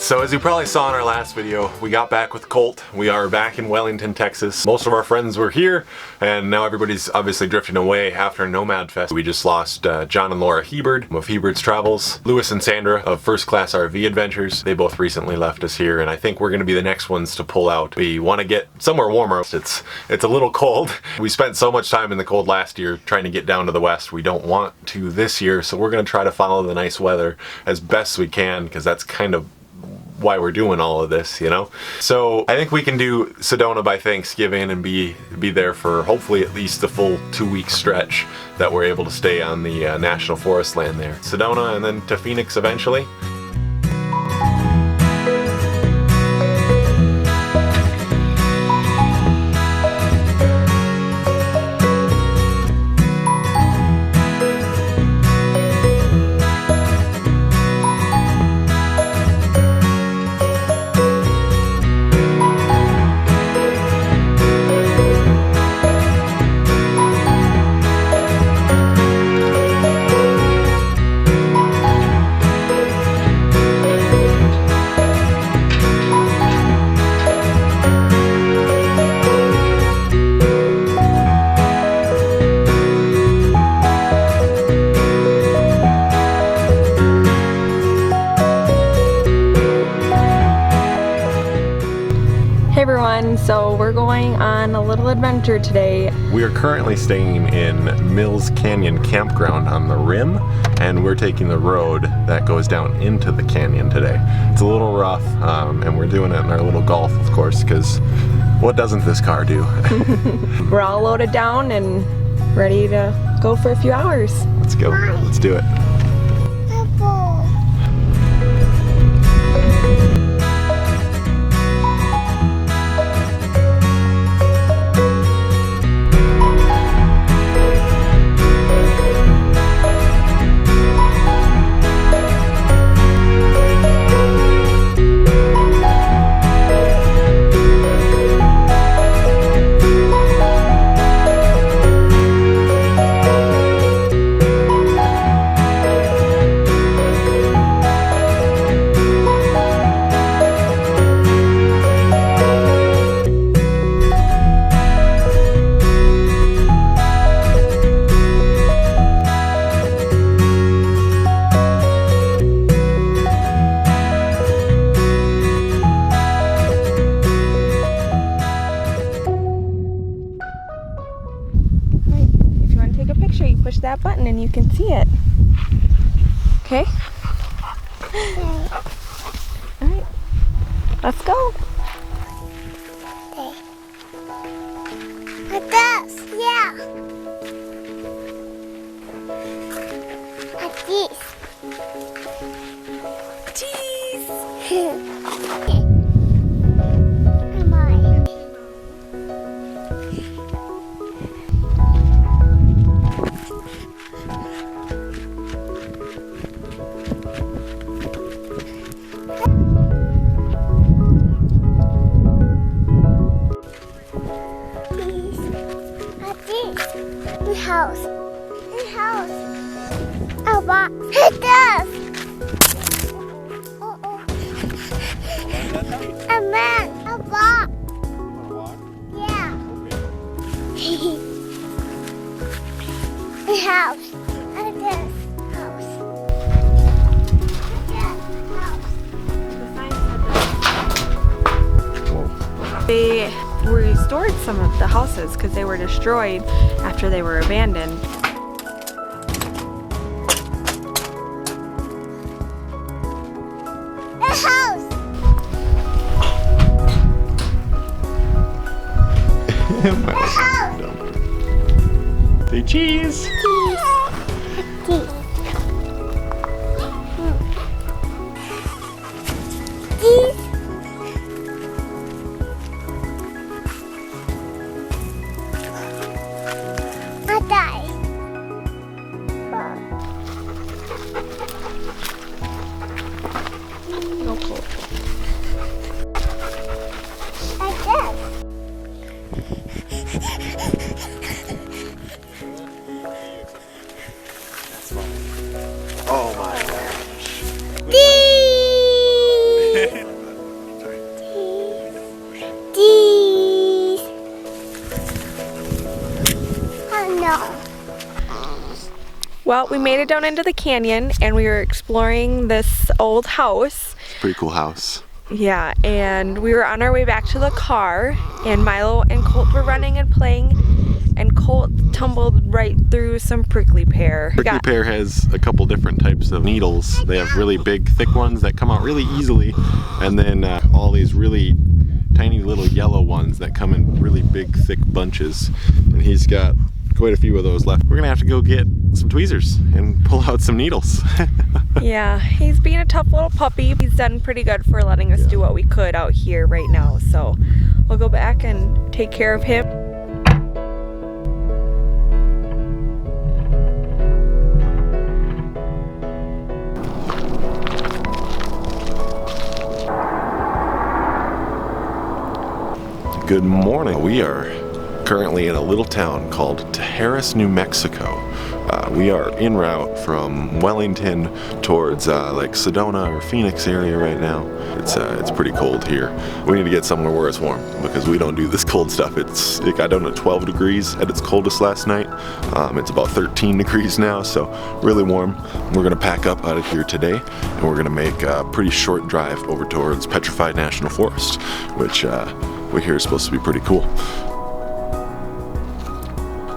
So as you probably saw in our last video, we got back with Colt. We are back in Wellington, Texas. Most of our friends were here, and now everybody's obviously drifting away after NomadFEST. We just lost John and Laura Hebert of Hebert's Travels, Lewis and Sandra of First Class RV Adventures. They both recently left us here, and I think we're going to be the next ones to pull out. We want to get somewhere warmer. It's a little cold. We spent so much time in the cold last year trying to get down to the west. We don't want to this year, so we're going to try to follow the nice weather as best we can, because that's kind of why we're doing all of this, you know? So I think we can do Sedona by Thanksgiving and be there for hopefully at least the full 2-week stretch that we're able to stay on the National Forest land there. Sedona and then to Phoenix eventually. So we're going on a little adventure today. We are currently staying in Mills Canyon Campground on the Rim, and we're taking the road that goes down into the canyon today. It's a little rough, and we're doing it in our little Golf, of course, because what doesn't this car do? We're all loaded down and ready to go for a few hours. Let's go. Let's do it. Push that button and you can see it. Okay? Alright. Let's go. Okay. Like this, yeah. Like this. Cheese! Come on. House. A box. It does. A man. A box. Yeah. A house. And this house. They restored some of the houses because they were destroyed after they were abandoned. The house. The house. Say cheese. Cheese. Cheese. Cheese. I die. No cool. Like this. Oh my gosh. Beep! down. Well, we made it down into the canyon and we were exploring this old house. Pretty cool house. Yeah, and we were on our way back to the car and Milo and Colt were running and playing and Colt tumbled right through some prickly pear. Prickly pear has a couple different types of needles. They have really big, thick ones that come out really easily, and then all these really tiny little yellow ones that come in really big, thick bunches. And he's got quite a few of those left. We're gonna have to go get some tweezers and pull out some needles. Yeah, he's being a tough little puppy. He's done pretty good for letting us do what we could out here right now. So we'll go back and take care of him. Good morning. We are currently in a little town called Tijeras, New Mexico. We are en route from Wellington towards like Sedona or Phoenix area right now. It's pretty cold here. We need to get somewhere where it's warm because we don't do this cold stuff. It got down to 12 degrees at its coldest last night. It's about 13 degrees now, so really warm. We're gonna pack up out of here today and we're gonna make a pretty short drive over towards Petrified National Forest, which we hear is supposed to be pretty cool.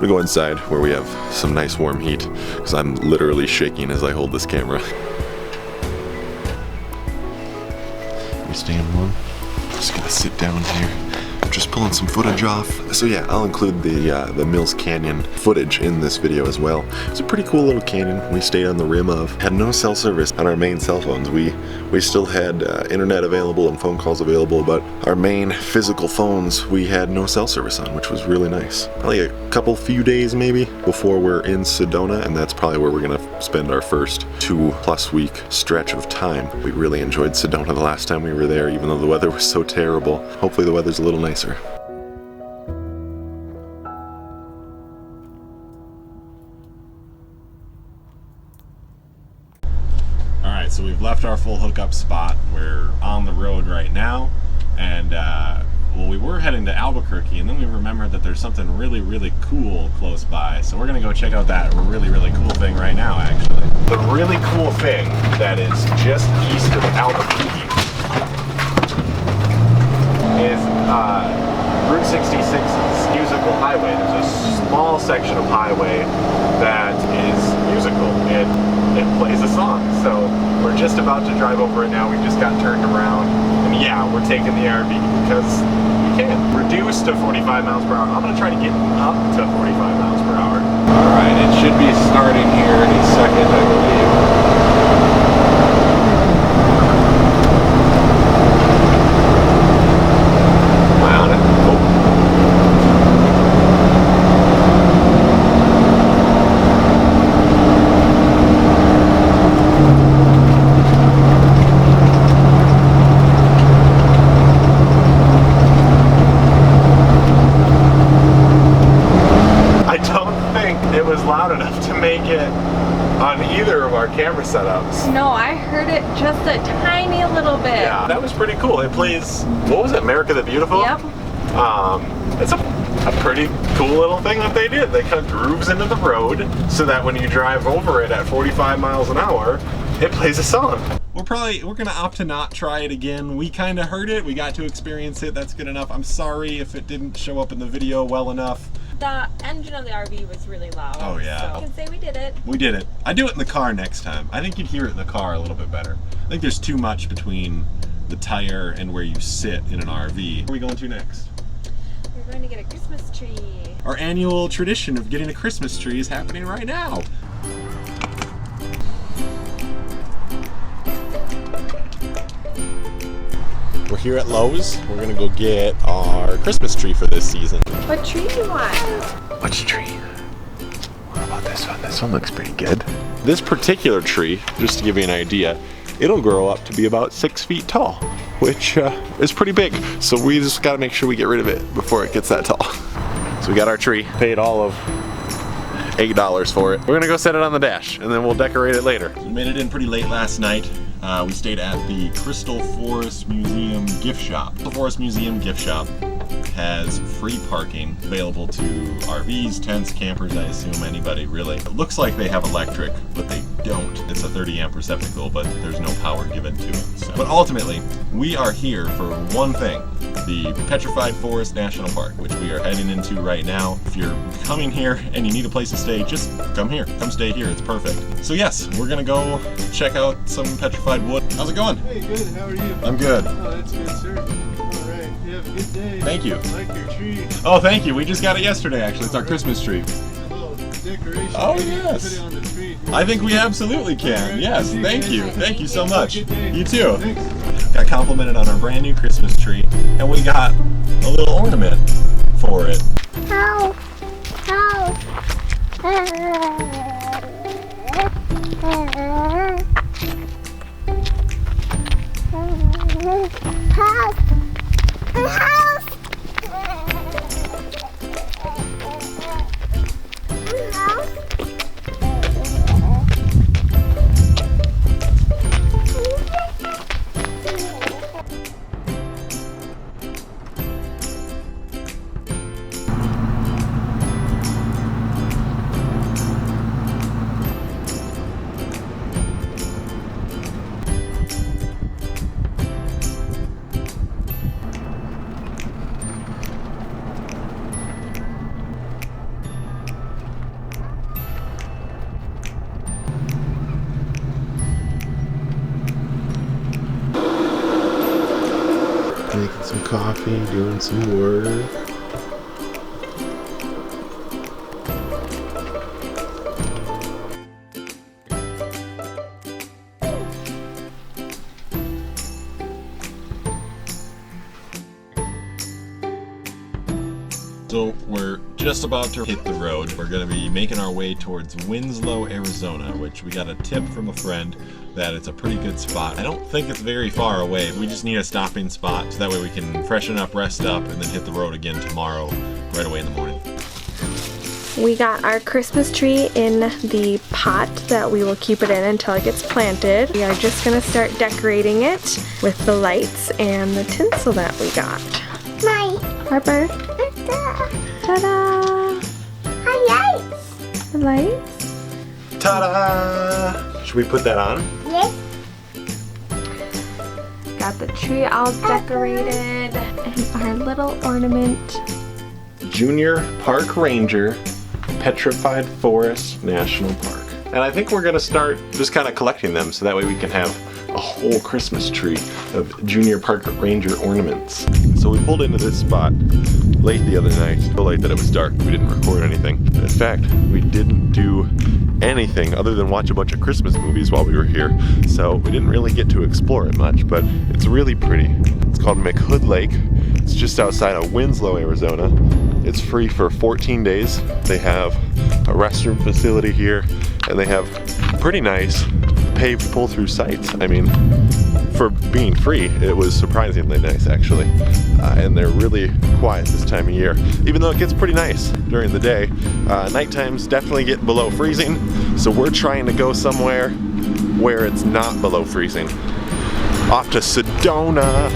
We go inside where we have some nice warm heat because I'm literally shaking as I hold this camera. We staying warm? Just gonna sit down here. Just pulling some footage off. So yeah, I'll include the Mills Canyon footage in this video as well. It's a pretty cool little canyon we stayed on the rim of. Had no cell service on our main cell phones. We still had internet available and phone calls available, but our main physical phones we had no cell service on, which was really nice. Probably a few days maybe before we're in Sedona, and that's probably where we're gonna spend our first 2+ week stretch of time. We really enjoyed Sedona the last time we were there, even though the weather was so terrible. Hopefully the weather's a little nicer. Alright, so we've left our full hookup spot. We're on the road right now, and well, we were heading to Albuquerque, and then we remembered that there's something really, really cool close by. So we're gonna go check out that really, really cool thing right now, actually. The really cool thing that is just east of Albuquerque is Route 66's musical highway. There's a small section of highway that is musical. It plays a song. So we're just about to drive over it now. We just got turned around. And yeah, we're taking the RV because we can. Reduce to 45 miles per hour. I'm going to try to get up to 45 miles per hour. Alright, it should be starting here any second, I believe. Camera setups. No, I heard it just a tiny little bit. Yeah, that was pretty cool. It plays, what was it, America the Beautiful? Yep. It's a pretty cool little thing that they did. They cut grooves into the road so that when you drive over it at 45 miles an hour, it plays a song. We're gonna opt to not try it again. We kind of heard it. We got to experience it. That's good enough. I'm sorry if it didn't show up in the video well enough. The engine of the RV was really loud. Oh yeah. So I can say we did it. We did it. I'd do it in the car next time. I think you'd hear it in the car a little bit better. I think there's too much between the tire and where you sit in an RV. Where are we going to next? We're going to get a Christmas tree. Our annual tradition of getting a Christmas tree is happening right now. We're here at Lowe's. We're gonna go get our Christmas tree for this season. What tree do you want? Which tree? What about this one? This one looks pretty good. This particular tree, just to give you an idea, it'll grow up to be about 6 feet tall, which is pretty big. So we just gotta make sure we get rid of it before it gets that tall. So we got our tree, paid all of $8 for it. We're gonna go set it on the dash and then we'll decorate it later. We made it in pretty late last night. We stayed at the Crystal Forest Museum gift shop. The Forest Museum gift shop. has free parking available to RVs, tents, campers, I assume anybody really. It looks like they have electric, but they don't. It's a 30 amp receptacle, but there's no power given to it. So. But ultimately, we are here for one thing, the Petrified Forest National Park, which we are heading into right now. If you're coming here and you need a place to stay, just come here. Come stay here. It's perfect. So yes, we're gonna go check out some petrified wood. How's it going? Hey, good. How are you? I'm good. Oh, that's good, sir. All right. You have a good day. Thank you. I like your tree. Oh, thank you. We just got it yesterday, actually. It's our Christmas tree. A little decoration. Oh, Maybe you can yes. Put it on the tree. I think we absolutely can. All right. Yes, thank you. Thank you so much. Have a good day. You too. Thanks. Got complimented on our brand new Christmas tree, and we got a little ornament for it. How? How? Making some coffee, doing some work. So we're just about to hit the road. We're going to be making our way towards Winslow, Arizona, which we got a tip from a friend that it's a pretty good spot. I don't think it's very far away. We just need a stopping spot so that way we can freshen up, rest up, and then hit the road again tomorrow right away in the morning. We got our Christmas tree in the pot that we will keep it in until it gets planted. We are just gonna start decorating it with the lights and the tinsel that we got. My. Harper, ta-da! Hi, The lights. Ta-da! Should we put that on? yes. Got the tree all decorated and our little ornament. Junior Park Ranger, Petrified Forest National Park. And I think we're gonna start just kind of collecting them so that way we can have a whole Christmas tree of Junior Park Ranger ornaments. So we pulled into this spot late the other night, so late that it was dark. We didn't record anything. In fact, we didn't do anything other than watch a bunch of Christmas movies while we were here. So we didn't really get to explore it much, but it's really pretty. It's called McHood Lake. It's just outside of Winslow, Arizona. It's free for 14 days. They have a restroom facility here, and they have pretty nice paved pull-through sites. I mean, for being free, it was surprisingly nice actually. And they're really quiet this time of year. Even though it gets pretty nice during the day, nighttime's definitely getting below freezing. So we're trying to go somewhere where it's not below freezing. Off to Sedona.